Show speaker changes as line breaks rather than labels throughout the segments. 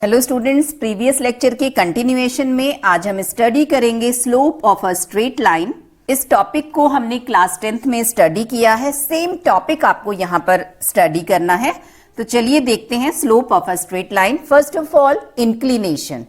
Hello students, previous lecture के continuation में आज हम स्टडी करेंगे slope of a straight line. इस टॉपिक को हमने क्लास 10th में स्टडी किया है। सेम टॉपिक आपको यहां पर स्टडी करना है। तो चलिए देखते हैं slope of a straight line. First of all, inclination.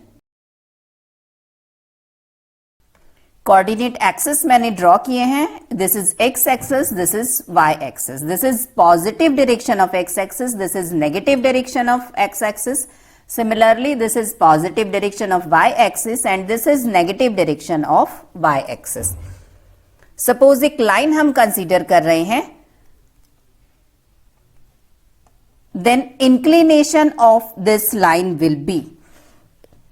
Coordinate axis मैंने ड्रॉ किए हैं। This is x axis, this is y axis. This is positive direction of x axis, this is negative direction of x axis. Similarly, this is positive direction of y-axis and this is negative direction of y-axis. Suppose एक line हम consider कर रहे हैं, then inclination of this line will be,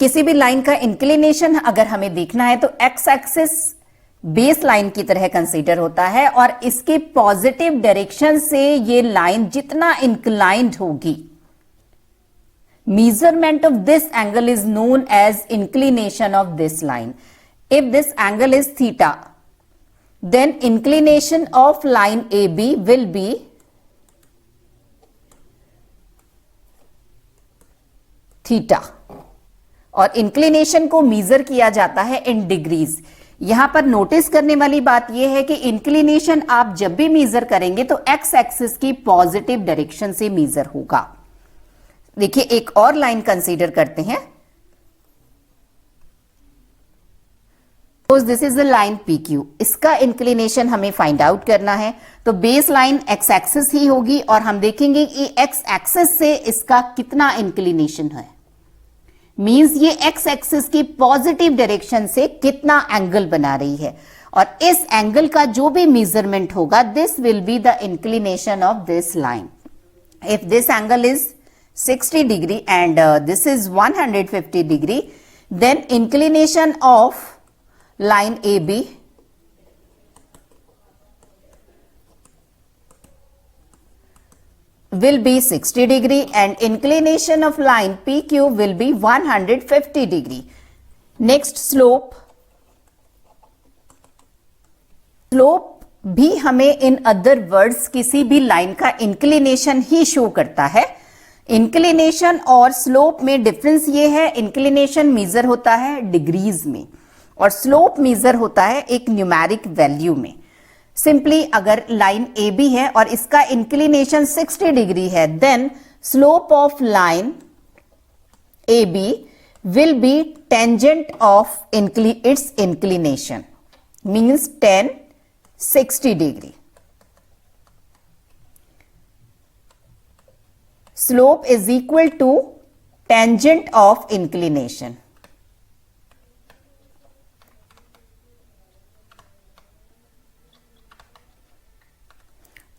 किसी भी line का inclination अगर हमें देखना है तो x एक्सिस बेस लाइन की तरह कंसीडर होता है और इसके पॉजिटिव डायरेक्शन से ये लाइन जितना इंक्लाइंड होगी, measurement of this angle is known as inclination of this line. If this angle is theta, then inclination of line AB will be theta. और inclination को measure किया जाता है in degrees. यहां पर नोटिस करने वाली बात यह है कि इंक्लिनेशन आप जब भी मेजर करेंगे तो एक्स एक्सिस की पॉजिटिव डायरेक्शन से मेजर होगा। देखिए, एक और लाइन कंसीडर करते हैं। This is the line P Q. इसका इंक्लिनेशन हमें फाइंड आउट करना है तो बेस लाइन एक्स एक्सिस ही होगी और हम देखेंगे कि एक्स एक्सिस से इसका कितना इंक्लिनेशन है। मींस ये एक्स एक्सिस की पॉजिटिव डायरेक्शन से कितना एंगल बना रही है और इस एंगल का जो भी मेजरमेंट होगा, this will be the inclination of this line. If this angle is 60 degree and this is 150 degree, then inclination of line AB will be 60 degree and inclination of line PQ will be 150 degree. Next, slope. Slope भी हमें in other words किसी भी line का inclination ही show करता है। Inclination और slope में difference ये है, इंक्लिनेशन मेजर होता है डिग्रीज में और स्लोप मेजर होता है एक न्यूमेरिक वैल्यू में। सिंपली अगर लाइन ए बी है और इसका इंक्लिनेशन 60 डिग्री है, then slope of line A B will be tangent of its inclination, means 60 degree. Slope is equal to tangent of inclination.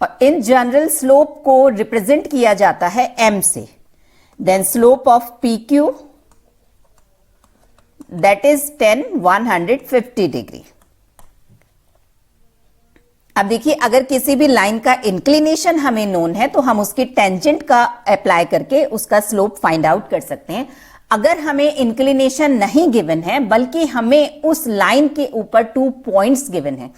और इन जनरल स्लोप को represent किया जाता है m से. Then slope of PQ, that is 150 degree. अब देखिए, अगर किसी भी लाइन का इंक्लिनेशन हमें नोन है तो हम उसके टेंजेंट का अप्लाई करके उसका स्लोप फाइंड आउट कर सकते हैं. अगर हमें इंक्लिनेशन नहीं गिवन है बल्कि हमें उस लाइन के ऊपर 2 पॉइंट्स गिवन है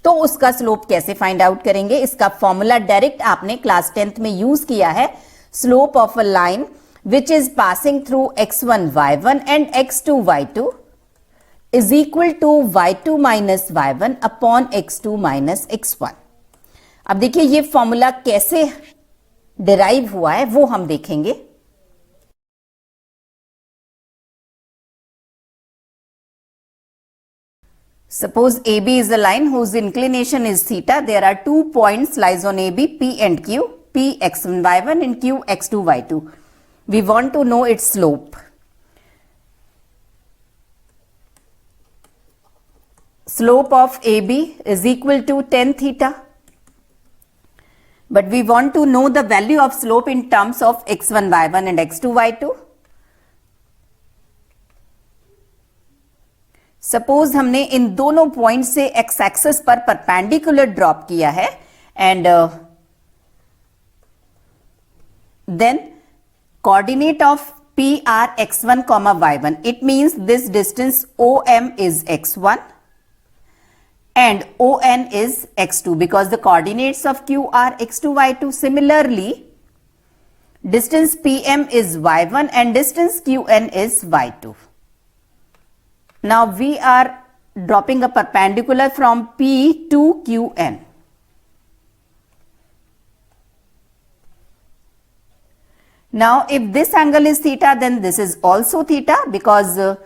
तो उसका स्लोप कैसे फाइंड आउट करेंगे? इसका फॉर्मूला डायरेक्ट आपने क्लास 10th में यूज किया है. Slope of a line which is passing through x1 y1 and x2 y2 is equal to y2 minus y1 upon x2 minus x1. अब देखिए, ये फॉर्मूला कैसे डिराइव हुआ है वो हम देखेंगे. Suppose AB is a line whose inclination is theta. There are 2 points lies on AB, P and Q, P x1 y1 and Q x2 y2. We want to know its slope. Slope of AB is equal to tan theta, but we want to know the value of slope in terms of x1 y1 and x2 y2. Suppose हमने इन दोनों point से x axis पर perpendicular drop किया है and then coordinate of P are x1 y1. It means this distance OM is x1 and ON is x2 because the coordinates of Q are x2 y2. Similarly, Distance PM is y1 and distance QN is y2. Now we are dropping a perpendicular from P to QN. Now if this angle is theta, then this is also theta, because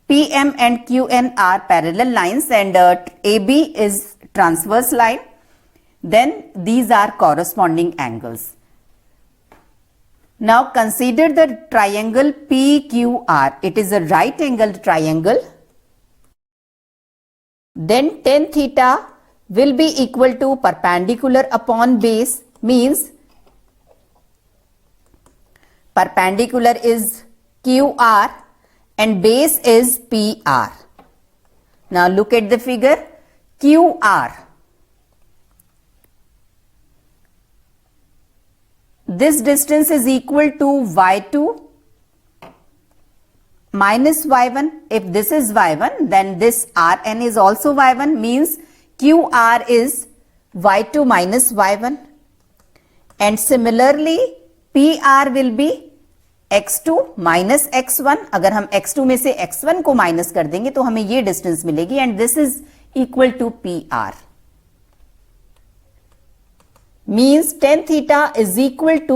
PM and QN are parallel lines and AB is transverse line. Then these are corresponding angles. Now consider the triangle PQR. It is a right angled triangle. Then tan theta will be equal to perpendicular upon base, means perpendicular is QR and base is PR. Now look at the figure. QR. This distance is equal to y2 minus y1. If this is y1, then this Rn is also y1, means QR is y2 minus y1. And similarly, PR will be x2 minus x1. अगर हम x2 में से x1 को minus कर देंगे तो हमें ये डिस्टेंस मिलेगी, and this is equal to PR. Means tan theta is equal to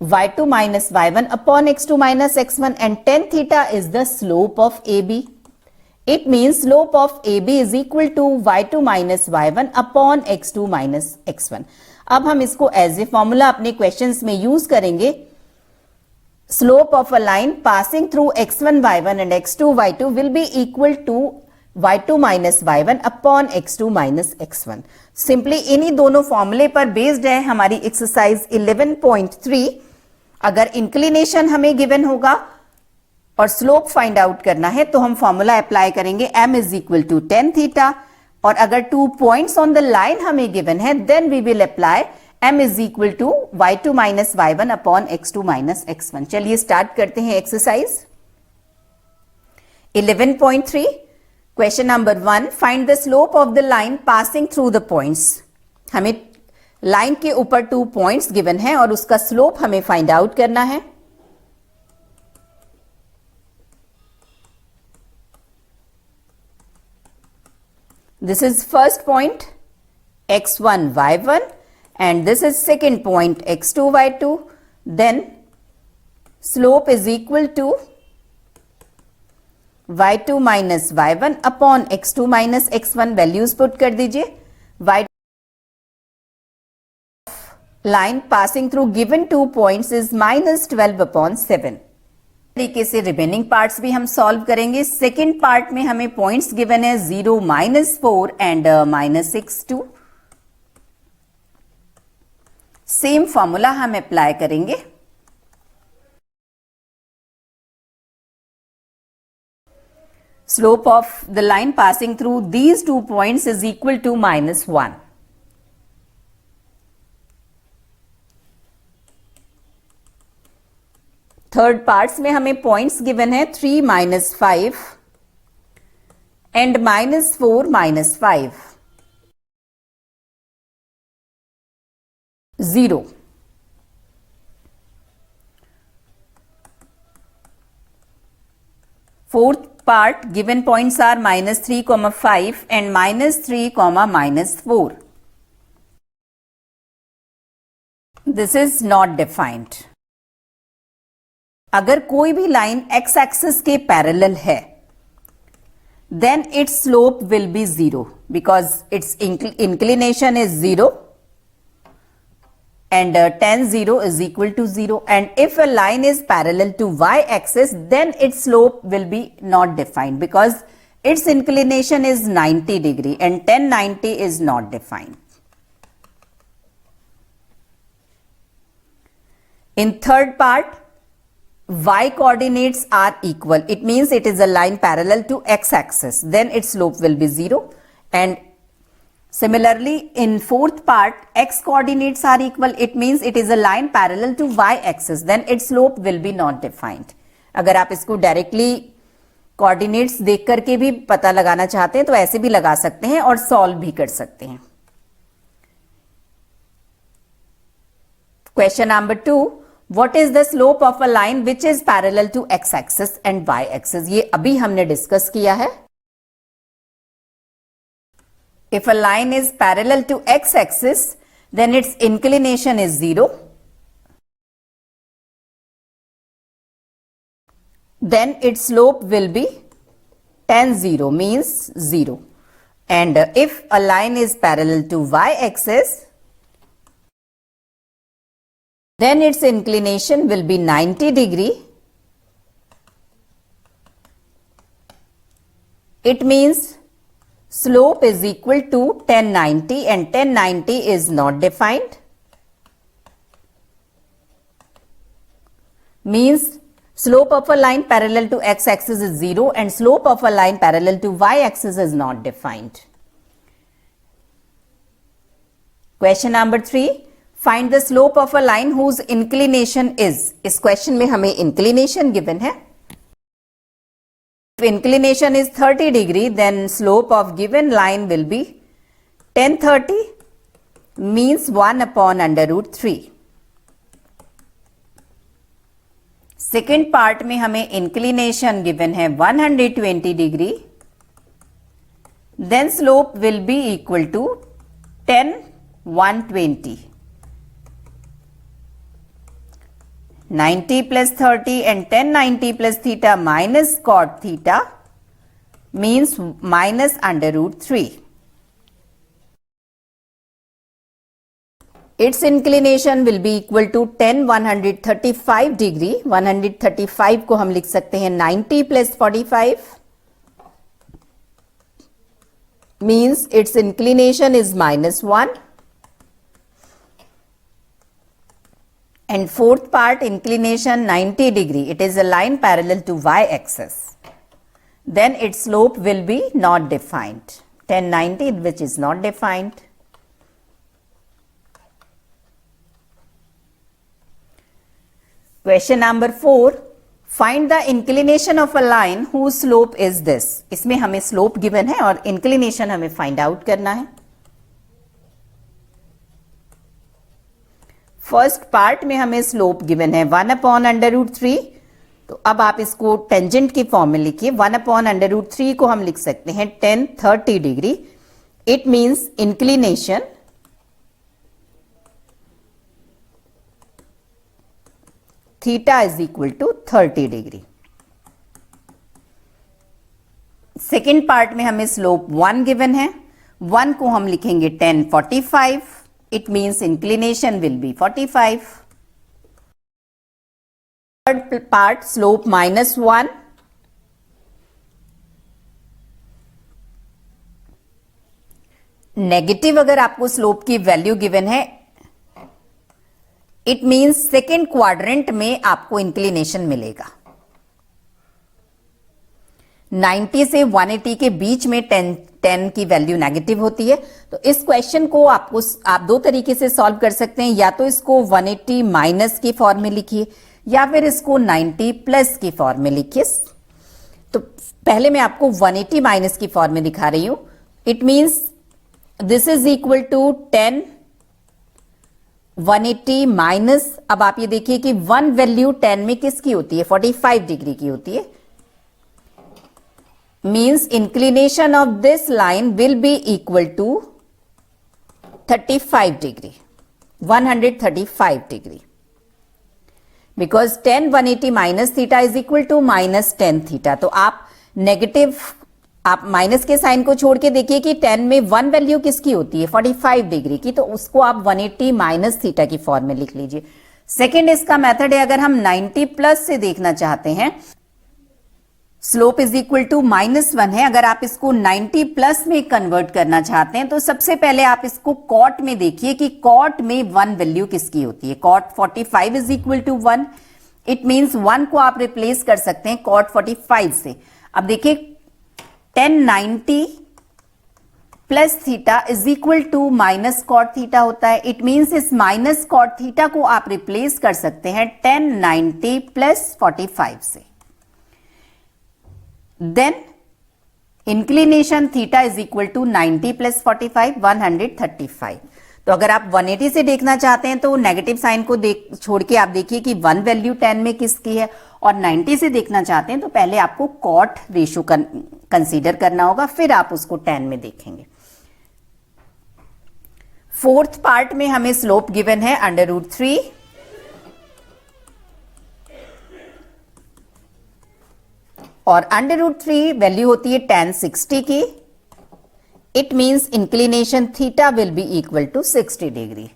y2 minus y1 upon x2 minus x1, and tan theta is the slope of AB. It means slope of AB is equal to y2 minus y1 upon x2 minus x1. अब हम इसको as a formula अपने questions में use करेंगे. Slope of a line passing through x1 y1 and x2 y2 will be equal to y2 minus y1 upon x2 minus x1. Simply इन्हीं दोनों फॉर्मूले पर बेस्ड है हमारी एक्सरसाइज 11.3. अगर इंक्लिनेशन हमें गिवन होगा और स्लोप फाइंड आउट करना है तो हम फॉर्मूला अप्लाई करेंगे m is equal to tan theta, और अगर 2 पॉइंट्स ऑन द लाइन हमें गिवन है then we will apply m is equal to y2 minus y1 upon x2 minus x1. चलिए स्टार्ट करते हैं exercise 11.3. Question number 1, find the slope of the line passing through the points. हमें लाइन के ऊपर 2 points given है और उसका स्लोप हमें फाइंड आउट करना है. This is first point x1 y1 and this is second point x2 y2. Then slope is equal to y2 minus y1 upon x2 minus x1. Values put कर दीजिए. y line passing through given 2 points is minus 12 upon 7. तरीके से remaining parts भी हम solve करेंगे. Second part में हमें points given है 0 minus 4 and minus 6 2. Same formula हम अप्लाई करेंगे. Slope of the line passing through these 2 points is equal to minus 1. Third parts में हमें पॉइंट्स गिवन है 3 minus 5 and minus 4 minus 5 0. Fourth part given points are minus 3 5 and minus 3 minus 4. This is not defined. अगर कोई भी line x axis के parallel है then its slope will be 0 because its inclination is 0 and tan 0 is equal to 0. And if a line is parallel to y axis then its slope will be not defined because its inclination is 90 degree and tan 90 is not defined. In third part, y coordinates are equal. It means it is a line parallel to x axis. Then its slope will be 0. And similarly, in fourth part, x coordinates are equal. It means it is a line parallel to y axis. Then its slope will be not defined. अगर आप इसको directly coordinates देख करके भी पता लगाना चाहते हैं तो ऐसे भी लगा सकते हैं और सॉल्व भी कर सकते हैं. Question number 2, What is the slope of a line which is parallel to x axis and y axis? ये अभी हमने डिस्कस किया है. If a line is parallel to x axis, then its inclination is 0. Then its slope will be tan 0, means 0. And if a line is parallel to y axis, then its inclination will be 90 degree. It means slope is equal to tan 90, and tan 90 is not defined. Means slope of a line parallel to x axis is 0 and slope of a line parallel to y axis is not defined. Question number 3. Find the slope of a line whose inclination is. इस question में हमें inclination given है. If inclination is 30 degree, then slope of given line will be tan 30, means 1 upon under root 3. Second part में हमें inclination given है 120 degree, then slope will be equal to 10 120. 90 plus 30 and 10 90 plus theta minus cot theta means minus under root 3. Its inclination will be equal to 10 135 degree. 135 को हम लिख सकते हैं 90 plus 45 means its inclination is minus 1. And fourth part, inclination 90 degree. It is a line parallel to y axis. Then its slope will be not defined. Tan 90, which is not defined. Question number 4. Find the inclination of a line whose slope is this. इसमें हमें slope given है और inclination हमें find out करना है. First part में हमें slope given है 1 अपॉन अंडर रूट 3. तो अब आप इसको टेंजेंट की फॉर्म में लिखिए. 1 अपॉन अंडर रूट 3 को हम लिख सकते हैं tan 30 degree. It means inclination theta is equal to 30 degree. Second part में हमें स्लोप 1 गिवन है. 1 को हम लिखेंगे tan 45. It means inclination will be 45. Third part, slope minus 1. Negative अगर आपको स्लोप की वैल्यू गिवन है, इट मींस सेकेंड क्वाड्रेंट में आपको इंक्लिनेशन मिलेगा. 90 से 180 के बीच में 10 की वैल्यू नेगेटिव होती है. तो इस क्वेश्चन को आप दो तरीके से सॉल्व कर सकते हैं. या तो इसको 180 माइनस की फॉर्म में लिखिए या फिर इसको 90 प्लस की फॉर्म में लिखिए. तो पहले मैं आपको 180 माइनस की फॉर्म में दिखा रही हूं. It means this is equal to 10 180 minus. अब आप ये देखिए कि 1 वैल्यू 10 में किसकी होती है? 45 डिग्री की होती है. Means inclination of this line will be equal to 35 degree, 135 degree. Because tan 180 minus theta is equal to minus tan theta. तो आप नेगेटिव, आप माइनस के साइन को छोड़ के देखिए कि 10 में 1 वैल्यू किसकी होती है? 45 डिग्री की. तो उसको आप 180 माइनस थीटा की फॉर्म में लिख लीजिए. सेकेंड इसका मेथड है, अगर हम 90 प्लस से देखना चाहते हैं, स्लोप इज इक्वल टू -1 है. अगर आप इसको 90 प्लस में कन्वर्ट करना चाहते हैं तो सबसे पहले आप इसको कॉट में देखिए कि कॉट में 1 वैल्यू किसकी होती है. Cot 45 is equal to 1. It means 1 को आप रिप्लेस कर सकते हैं कॉट 45 से. अब देखिए tan 90 plus theta is equal to minus cot theta होता है. इट मींस इस माइनस कॉट थीटा को आप रिप्लेस कर सकते हैं tan 90 प्लस 45 से. Then inclination theta is equal to 90 plus 45, 135. तो अगर आप 180 से देखना चाहते हैं तो नेगेटिव साइन को छोड़ के आप देखिए कि 1 वैल्यू 10 में किसकी है, और 90 से देखना चाहते हैं तो पहले आपको कॉट रेशियो कंसीडर करना होगा, फिर आप उसको 10 में देखेंगे। फोर्थ पार्ट में हमें स्लोप गिवन है √3 और √3 वैल्यू होती है tan 60 की। It means inclination theta will be equal to 60 degree.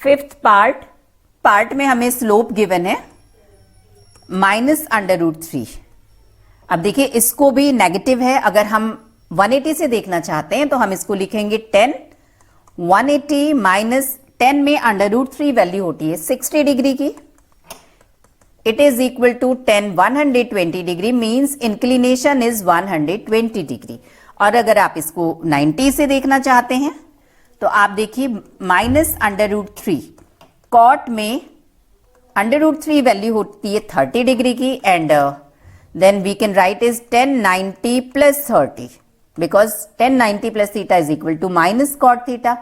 Fifth part में हमें स्लोप गिवन है -√3। अब देखिए इसको भी नेगेटिव है, अगर हम 180 से देखना चाहते हैं तो हम इसको लिखेंगे 10, 180 माइनस 10 में √3 वैल्यू होती है 60 डिग्री की। It is equal to 10 120 degree, means inclination is 120 degree. और अगर आप इसको 90 से देखना चाहते हैं तो आप देखिए -√3, कॉट में √3 वैल्यू होती है 30 डिग्री की, and then we can write is 1090 plus 30, because 1090 plus theta is equal to minus cot theta.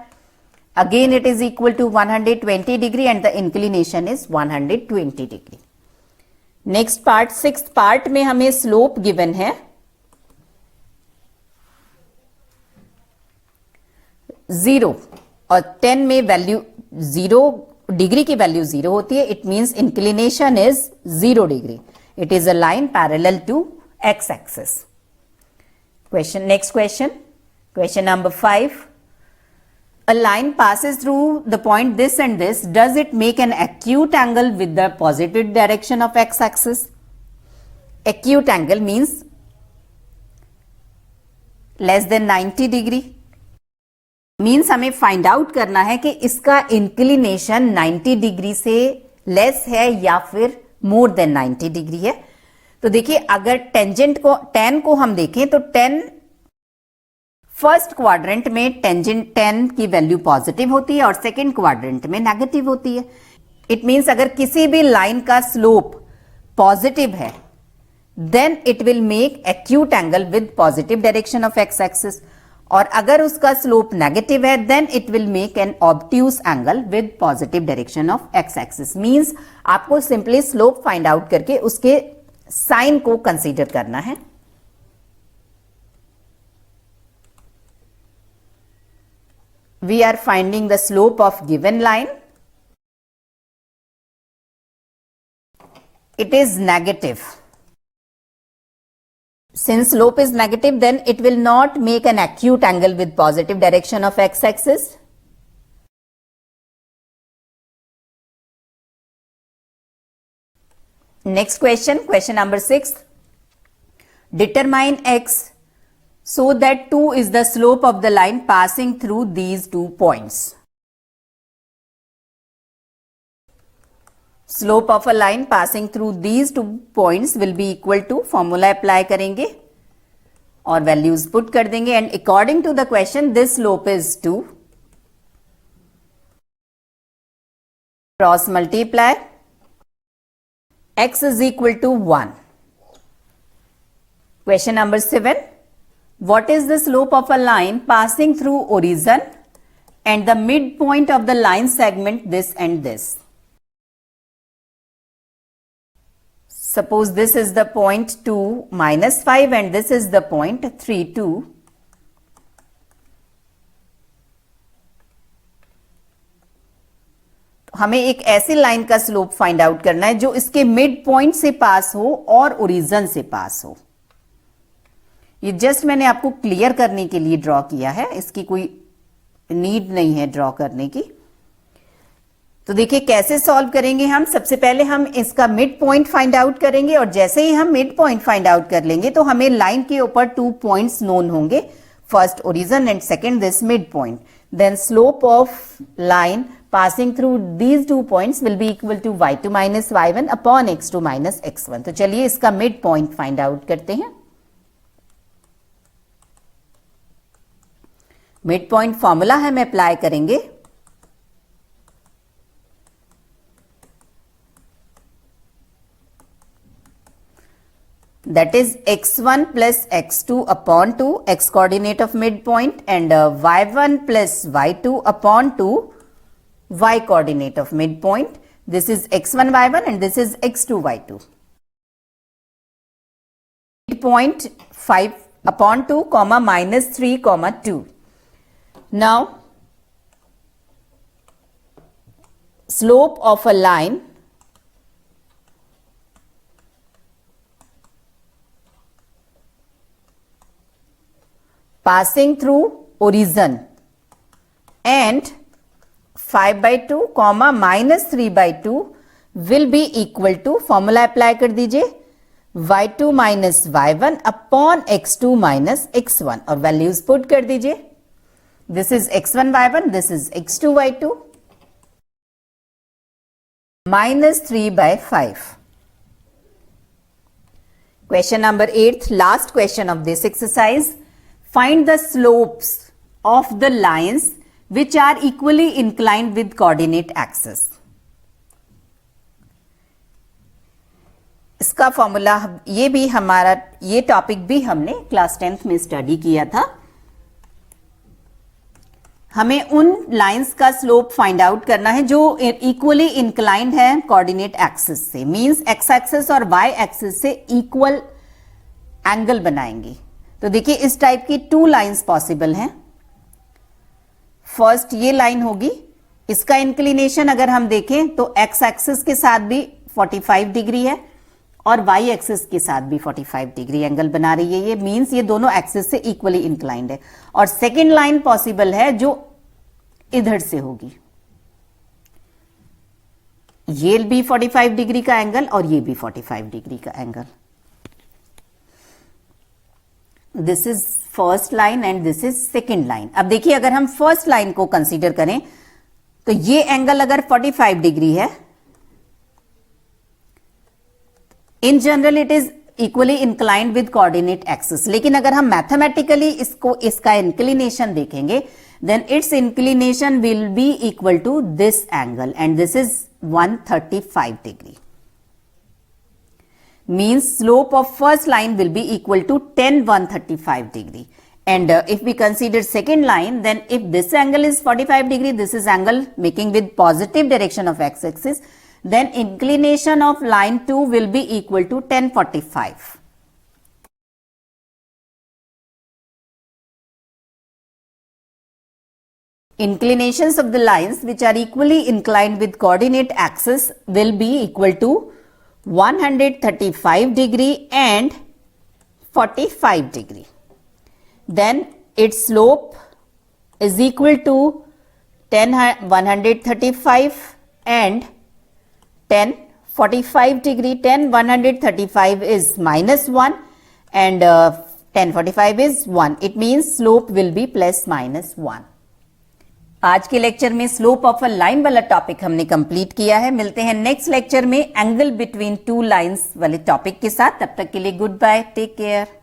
Again it is equal to 120 degree and the inclination is 120 degree. Next part, sixth part में हमें slope given है 0 और 10 में value 0 degree की value 0 होती है। It means inclination is 0 degree. It is a line parallel to x axis. Next question number 5। A line passes through the point this and this. Does it make an acute angle with the positive direction of x axis? Acute angle means less than 90 degree. Means हमें find out करना है कि इसका inclination 90 degree से less है या फिर more than 90 degree है। तो देखिए अगर टेंजेंट को tan को हम देखें तो tan फर्स्ट क्वाड्रेंट में टेंजेंट tan की वैल्यू पॉजिटिव होती है और सेकेंड क्वाड्रेंट में नेगेटिव होती है। इट मीन्स अगर किसी भी लाइन का स्लोप पॉजिटिव है then it will make acute angle with positive direction of x axis, और अगर उसका स्लोप नेगेटिव है then it will make an obtuse angle with positive direction of x axis. Means आपको simply slope find out करके उसके sign को consider करना है। We are finding the slope of given line. It is negative. Since slope is negative, then it will not make an acute angle with positive direction of x axis. Next question number 6. Determine x so that 2 is the slope of the line passing through these 2 points. Slope of a line passing through these 2 points will be equal to, formula apply करेंगे और values put कर देंगे, and according to the question this slope is 2. Cross multiply, x is equal to 1. Question number 7. What is the slope of a line passing through origin and the midpoint of the line segment this and this? Suppose this is the point 2 minus 5 and this is the point 3 2. हमें एक ऐसी line का slope find out करना है जो इसके mid point से पास हो और ओरिजिन से पास हो। ये जस्ट मैंने आपको क्लियर करने के लिए ड्रॉ किया है, इसकी कोई नीड नहीं है ड्रॉ करने की। तो देखिए कैसे सॉल्व करेंगे हम। सबसे पहले हम इसका मिड पॉइंट फाइंड आउट करेंगे और जैसे ही हम मिड पॉइंट फाइंड आउट कर लेंगे तो हमें लाइन के ऊपर 2 पॉइंट्स नोन होंगे, first origin and second this mid point. Then slope of line passing through these 2 points will be equal to y2 minus y1 upon x2 minus x1। तो चलिए इसका मिड पॉइंट फाइंड आउट करते हैं। Mid point formula हम apply करेंगे। that is x1 plus x2 upon 2, x coordinate of midpoint, and y1 plus y2 upon 2, y coordinate of midpoint. This is x1 y1 and this is x2 y2. Midpoint 5 upon 2 comma minus 3 comma 2. Now slope of a line passing through origin and 5 by 2 comma minus 3 by 2 will be equal to, formula apply कर दीजिए, y2 minus y1 upon x2 minus x1 और values put कर दीजिए. This is x1 y1, this is x2 y2, minus 3 by 5. Question number 8, last question of this exercise. Find the slopes of the lines which are equally inclined with coordinate axis. इसका formula ये भी हमारा, ये topic भी हमने class 10th में study किया था. हमें उन लाइंस का स्लोप फाइंड आउट करना है जो इक्वली इंक्लाइंड है कोऑर्डिनेट एक्सिस से, मींस एक्स एक्सिस और वाई एक्सिस से इक्वल एंगल बनाएंगी. तो देखिए इस टाइप की 2 लाइंस पॉसिबल हैं. फर्स्ट ये लाइन होगी, इसका इंक्लिनेशन अगर हम देखें तो एक्स एक्सिस के साथ भी 45 डिग्री है और वाई एक्सिस के साथ भी 45 डिग्री एंगल बना रही है. ये मींस ये दोनों एक्सिस से इक्वली इंक्लाइंड है. और सेकेंड लाइन पॉसिबल है जो इधर से होगी, ये भी 45 डिग्री का एंगल और ये भी 45 डिग्री का angle. This is first line and this is second line. अब देखिए अगर हम फर्स्ट लाइन को कंसीडर करें तो ये एंगल अगर 45 डिग्री है, in general it is equally inclined with coordinate axis. लेकिन अगर हम मैथमेटिकली इसका इंक्लिनेशन देखेंगे then its inclination will be equal to this angle and this is 135 degree. Means slope of first line will be equal to 135 degree. And if we consider second line, then if this angle is 45 degree, this is angle making with positive direction of x-axis, then inclination of line 2 will be equal to 1045. Inclinations of the lines which are equally inclined with coordinate axis will be equal to 135 degree and 45 degree. Then its slope is equal to 135 and 1045 degree. 135 is minus 1 and 1045 is 1. It means slope will be plus minus 1. आज के lecture में slope of a line वाला topic हमने complete किया है. मिलते हैं next lecture में एंगल बिटवीन 2 लाइंस वाले टॉपिक के साथ. तब तक के लिए गुड बाय, टेक केयर.